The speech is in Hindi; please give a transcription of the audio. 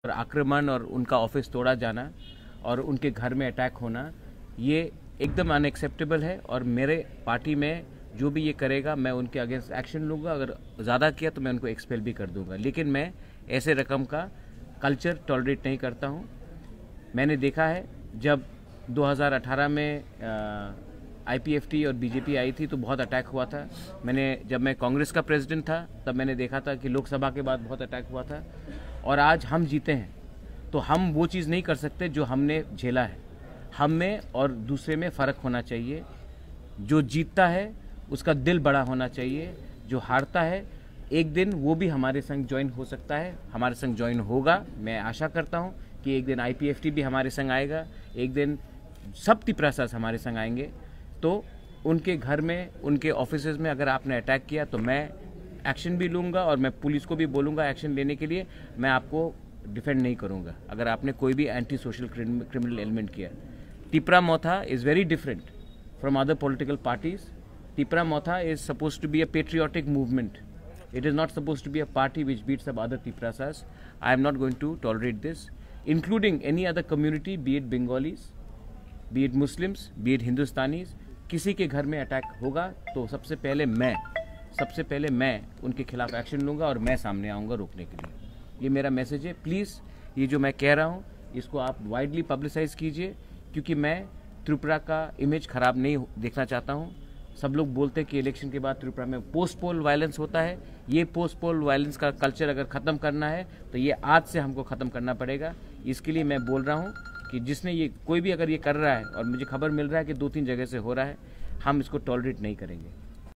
और आक्रमण और उनका ऑफिस तोड़ा जाना और उनके घर में अटैक होना, ये एकदम अनएक्सेप्टेबल है। और मेरे पार्टी में जो भी ये करेगा मैं उनके अगेंस्ट एक्शन लूँगा। अगर ज़्यादा किया तो मैं उनको एक्सपेल भी कर दूँगा, लेकिन मैं ऐसे रकम का कल्चर टॉलरेट नहीं करता हूँ। मैंने देखा है जब 2018 में IPFT और BJP आई थी तो बहुत अटैक हुआ था। जब मैं कांग्रेस का प्रेसिडेंट था तब मैंने देखा था कि लोकसभा के बाद बहुत अटैक हुआ था। और आज हम जीते हैं तो हम वो चीज़ नहीं कर सकते जो हमने झेला है। हम में और दूसरे में फ़र्क होना चाहिए। जो जीतता है उसका दिल बड़ा होना चाहिए, जो हारता है एक दिन वो भी हमारे संग ज्वाइन हो सकता है, हमारे संग ज्वाइन होगा। मैं आशा करता हूँ कि एक दिन IPFT भी हमारे संग आएगा, एक दिन सब तिपरासास हमारे संग आएंगे। तो उनके घर में, उनके ऑफिसेज में अगर आपने अटैक किया तो मैं एक्शन भी लूँगा और मैं पुलिस को भी बोलूँगा एक्शन लेने के लिए। मैं आपको डिफेंड नहीं करूँगा अगर आपने कोई भी एंटी सोशल क्रिमिनल एलिमेंट किया। Tipra Motha is very different from other political parties. Tipra Motha is suppose to be a patriotic movement. It is not supposed to be a party which beats up other Tiprasas. I am not going to tolerate this, including any other community, be it Bengalis, be it Muslims, be it Hindustanis. किसी के घर में अटैक होगा तो सबसे पहले मैं उनके खिलाफ एक्शन लूँगा और मैं सामने आऊँगा रोकने के लिए। ये मेरा मैसेज है। प्लीज़ ये जो मैं कह रहा हूँ इसको आप वाइडली पब्लिसाइज कीजिए, क्योंकि मैं त्रिपुरा का इमेज ख़राब नहीं देखना चाहता हूँ। सब लोग बोलते हैं कि इलेक्शन के बाद त्रिपुरा में पोस्ट पोल वायलेंस होता है। ये पोस्ट पोल वायलेंस का कल्चर अगर ख़त्म करना है तो ये आज से हमको ख़त्म करना पड़ेगा। इसके लिए मैं बोल रहा हूँ कि जिसने ये कोई भी अगर ये कर रहा है और मुझे खबर मिल रहा है कि 2-3 जगह से हो रहा है, हम इसको टॉलरेट नहीं करेंगे।